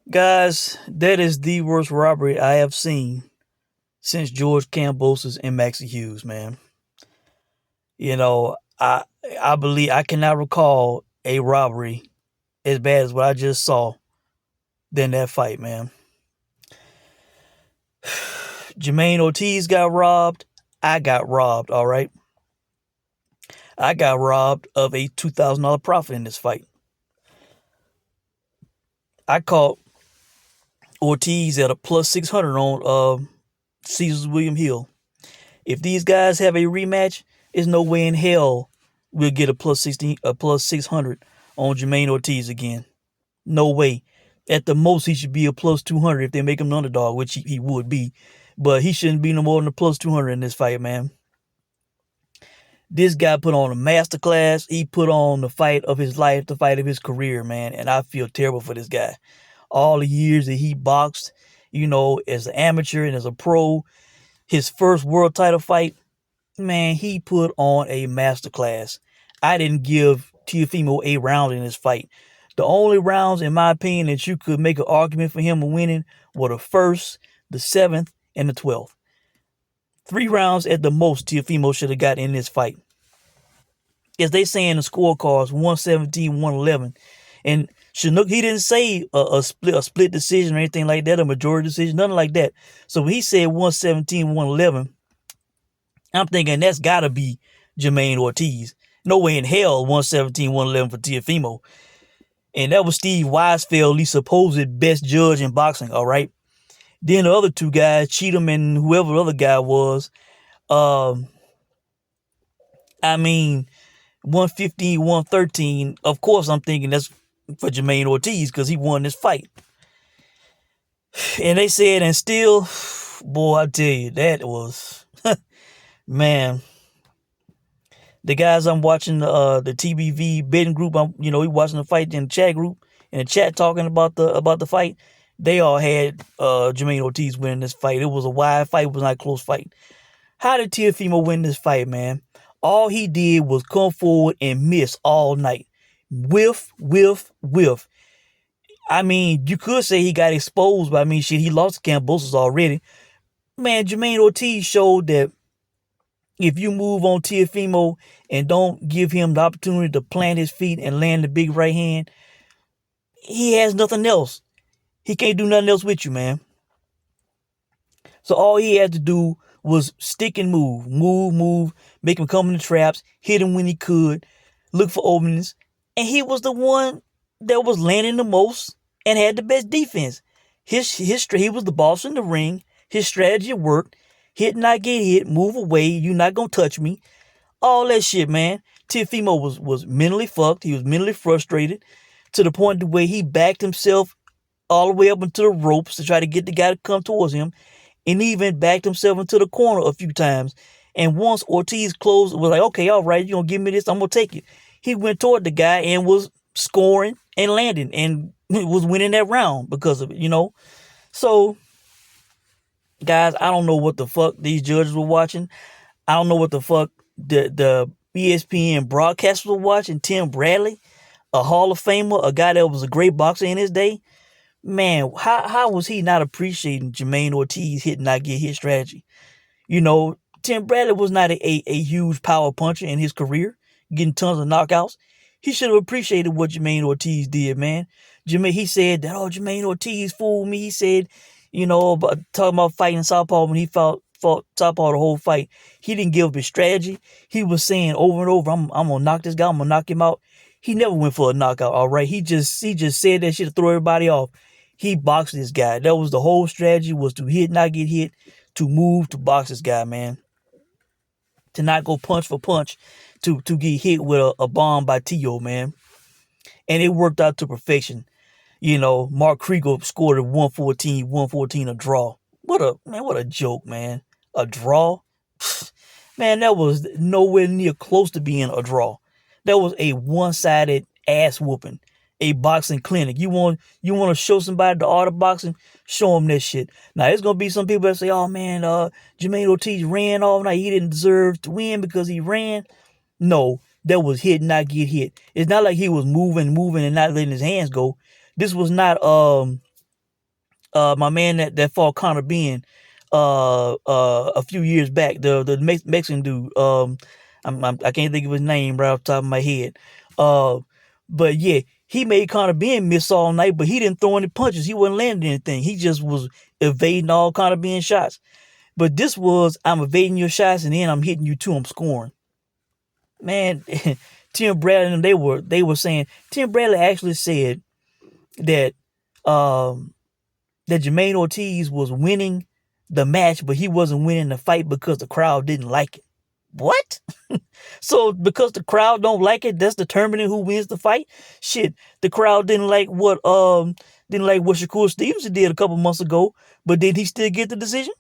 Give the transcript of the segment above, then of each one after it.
Guys, that is the worst robbery I have seen since George Kambosos and Maxie Hughes, man. You know, I believe I cannot recall a robbery as bad as what I just saw than that fight, man. Jamaine Ortiz got robbed. I got robbed, all right? I got robbed of a $2,000 profit in this fight. I caught Ortiz at a plus 600 on Caesars William Hill. If these guys have a rematch, there's no way in hell we'll get a plus 600 on Jamaine Ortiz again. No way. At the most, he should be a plus 200 if they make him an underdog, which he would be. But he shouldn't be no more than a plus 200 in this fight, man. This guy put on a masterclass. He put on the fight of his life, the fight of his career, man. And I feel terrible for this guy. All the years that he boxed, as an amateur and as a pro, his first world title fight, man, he put on a masterclass. I didn't give Teofimo a round in this fight. The only rounds, in my opinion, that you could make an argument for him winning were the first, the seventh, and the 12th. 3 rounds at the most Teofimo should have got in this fight. As they say in the scorecards, 117, 111. And Chinook, he didn't say a split decision or anything like that, a majority decision, nothing like that. So when he said 117, 111, I'm thinking that's got to be Jamaine Ortiz. No way in hell 117, 111 for Teofimo. And that was Steve Weisfeld, the supposed best judge in boxing, all right? Then the other two guys, Cheatham and whoever the other guy was, I mean, 115, 113, of course I'm thinking that's for Jamaine Ortiz because he won this fight. And they said, and still, boy, I tell you, that was, man. The guys I'm watching the TBV betting group, we watching the fight in the chat group, in the chat talking about the fight. They all had Jamaine Ortiz winning this fight. It was a wide fight. It was not a close fight. How did Teofimo win this fight, man? All he did was come forward and miss all night. Whiff, whiff, whiff. I mean, you could say he got exposed, but I mean, shit, he lost to Kambosos already. Man, Jamaine Ortiz showed that if you move on Teofimo and don't give him the opportunity to plant his feet and land the big right hand, he has nothing else. He can't do nothing else with you, man. So all he had to do was stick and move, make him come in the traps, hit him when he could, look for openings. And he was the one that was landing the most and had the best defense. He was the boss in the ring. His strategy worked. Hit, not get hit, move away, you're not going to touch me. All that shit, man. Teofimo was mentally fucked. He was mentally frustrated to the point where he backed himself all the way up into the ropes to try to get the guy to come towards him, and even backed himself into the corner a few times. And once Ortiz closed, was like, okay, all right, you're going to give me this, I'm going to take it. He went toward the guy and was scoring and landing and was winning that round because of it, So, guys, I don't know what the fuck these judges were watching. I don't know what the fuck the ESPN broadcasters were watching. Tim Bradley, a Hall of Famer, a guy that was a great boxer in his day. Man, how was he not appreciating Jamaine Ortiz hit not get hit strategy? Tim Bradley was not a huge power puncher in his career, getting tons of knockouts. He should have appreciated what Jamaine Ortiz did, man. He said that, Jamaine Ortiz fooled me. He said, about talking about fighting Southpaw when he fought Southpaw the whole fight. He didn't give up his strategy. He was saying over and over, I'm gonna knock this guy, I'm gonna knock him out. He never went for a knockout, all right. He just said that shit to throw everybody off. He boxed this guy. That was the whole strategy, was to hit, not get hit, to move, to box this guy, man. To not go punch for punch, to get hit with a bomb by Tio, man. And it worked out to perfection. Mark Kriegel scored a 114, a draw. What a joke, man. A draw? Man, that was nowhere near close to being a draw. That was a one-sided ass whooping. A boxing clinic. You want to show somebody the art of boxing? Show them that shit. Now, there's going to be some people that say, oh, man, Jamaine Ortiz ran all night. He didn't deserve to win because he ran. No, that was hit, not get hit. It's not like he was moving and not letting his hands go. This was not my man that fought Conor Ben a few years back, the Mexican dude. I can't think of his name right off the top of my head. Uh, but yeah, he made Conor Ben miss all night, but he didn't throw any punches. He wasn't landing anything. He just was evading all Conor Ben shots. But this was, I'm evading your shots and then I'm hitting you too. I'm scoring. Man, Tim Bradley and they were saying, Tim Bradley actually said that um that Jamaine Ortiz was winning the match, but he wasn't winning the fight because the crowd didn't like it. What? So because the crowd don't like it, that's determining who wins the fight? Shit, the crowd didn't like what Shakur Stevenson did a couple months ago, but did he still get the decision?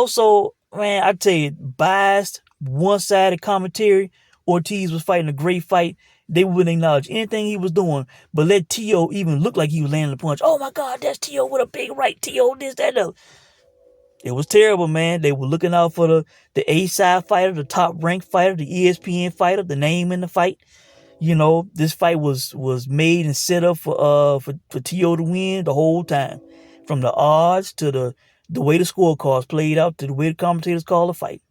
So man, I tell you, biased, one-sided commentary. Ortiz was fighting a great fight. They wouldn't acknowledge anything he was doing, but let T.O. even look like he was landing a punch. Oh my God, that's T.O. with a big right. T.O. this, that, that. It was terrible, man. They were looking out for the A-side fighter, the top-ranked fighter, the ESPN fighter, the name in the fight. This fight was made and set up for T.O. to win the whole time. From the odds to the way the scorecards played out to the way the commentators called the fight.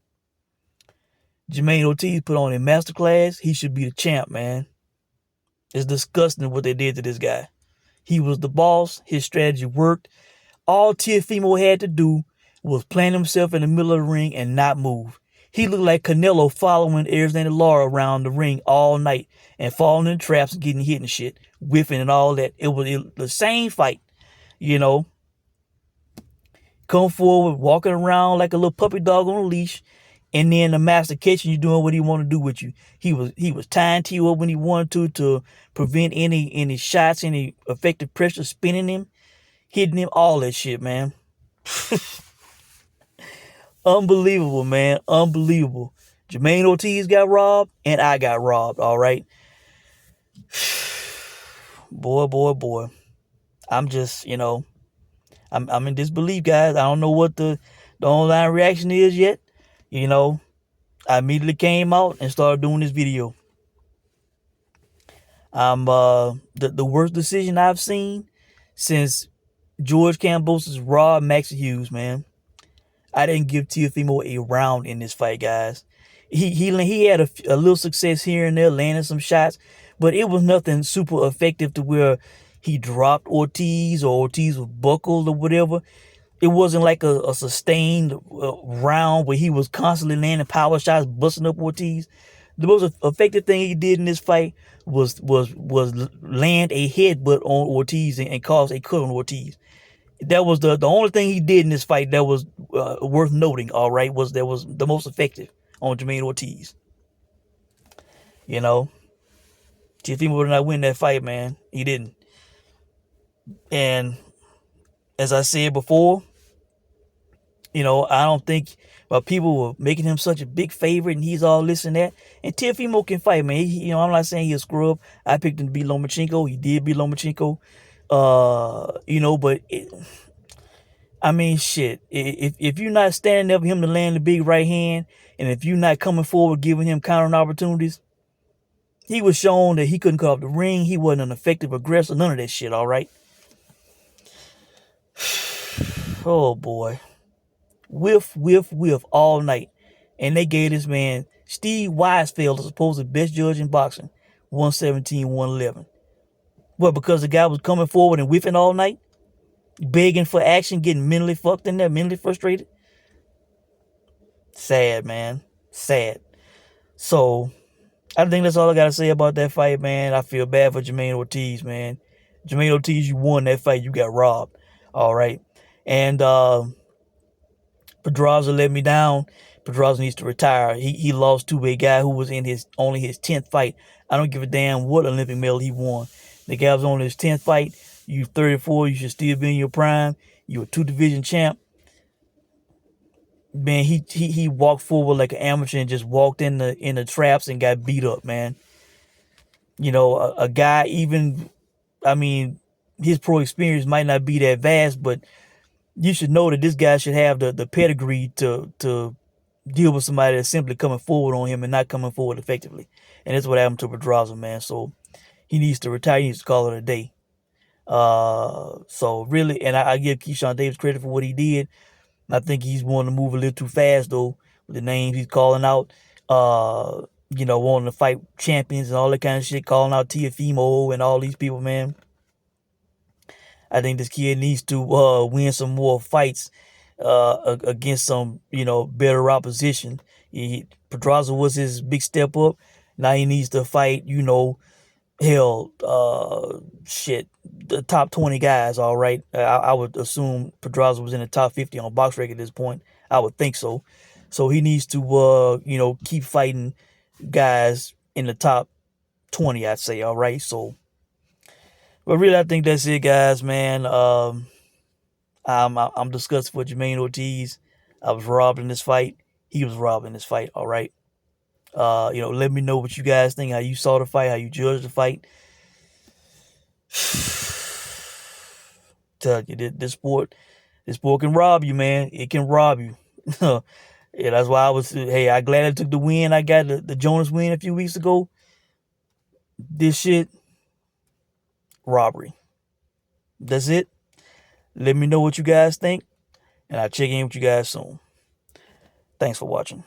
Jamaine Ortiz put on a masterclass. He should be the champ, man. It's disgusting what they did to this guy. He was the boss. His strategy worked. All Teofimo had to do was plant himself in the middle of the ring and not move. He looked like Canelo following Arizona Lara around the ring all night and falling in traps and getting hit and shit, whiffing and all that. It was the same fight, Come forward, walking around like a little puppy dog on a leash, and then the master catching you doing what he want to do with you. He was tying T.O. up when he wanted to prevent any shots, any effective pressure, spinning him, hitting him, all that shit, man. Unbelievable, man. Unbelievable. Jamaine Ortiz got robbed, and I got robbed, all right? Boy. I'm just, I'm in disbelief, guys. I don't know what the online reaction is yet. I immediately came out and started doing this video. I'm the worst decision I've seen since George Kambosos robbed Max Hughes, man. I didn't give Teofimo a round in this fight, guys. He had a little success here and there, landing some shots, but it was nothing super effective to where he dropped Ortiz or Ortiz was buckled or whatever. It wasn't like a sustained round where he was constantly landing power shots, busting up Ortiz. The most effective thing he did in this fight was land a headbutt on Ortiz and cause a cut on Ortiz. That was the only thing he did in this fight that was worth noting. All right, was the most effective on Jamaine Ortiz. Teofimo did not win that fight, man. He didn't. And as I said before, I don't think people were making him such a big favorite and he's all this and that. And Teofimo can fight, man. I'm not saying he's a scrub. I picked him to beat Lomachenko. He did beat Lomachenko. But shit. If you're not standing there for him to land the big right hand, and if you're not coming forward giving him countering opportunities, he was shown that he couldn't cut off the ring. He wasn't an effective aggressor. None of that shit, all right? Oh, boy. Whiff all night. And they gave this man, Steve Weisfeld, supposed to best judge in boxing, 117, 111. What, because the guy was coming forward and whiffing all night? Begging for action, getting mentally fucked in there, mentally frustrated? Sad, man. Sad. So, I think that's all I got to say about that fight, man. I feel bad for Jamaine Ortiz, man. Jamaine Ortiz, you won that fight. You got robbed. All right. And Pedraza let me down. Pedraza needs to retire. He lost to a guy who was in only his 10th fight. I don't give a damn what Olympic medal he won. The guy was on his 10th fight. You 34. You should still be in your prime. You a 2-division champ. Man, he walked forward like an amateur and just walked in the traps and got beat up, man. A guy his pro experience might not be that vast, but you should know that this guy should have the pedigree to deal with somebody that's simply coming forward on him and not coming forward effectively. And that's what happened to Pedraza, man. So he needs to retire. He needs to call it a day. So really, and I give Keyshawn Davis credit for what he did. I think he's wanting to move a little too fast though with the names he's calling out. Wanting to fight champions and all that kind of shit, calling out Teofimo and all these people, man. I think this kid needs to win some more fights against some, better opposition. Pedraza was his big step up. Now he needs to fight, hell, the top 20 guys, all right. I would assume Pedraza was in the top 50 on box record at this point. I would think so. So he needs to, keep fighting guys in the top 20, I'd say, all right. So, but really, I think that's it, guys, man. I'm disgusted for Jamaine Ortiz. I was robbed in this fight. He was robbed in this fight, all right. Let me know what you guys think, how you saw the fight, how you judged the fight. Tell you, this sport can rob you, man. It can rob you. Yeah, that's why I'm glad I took the win. I got the Jonas win a few weeks ago. This shit, robbery. That's it. Let me know what you guys think, and I'll check in with you guys soon. Thanks for watching.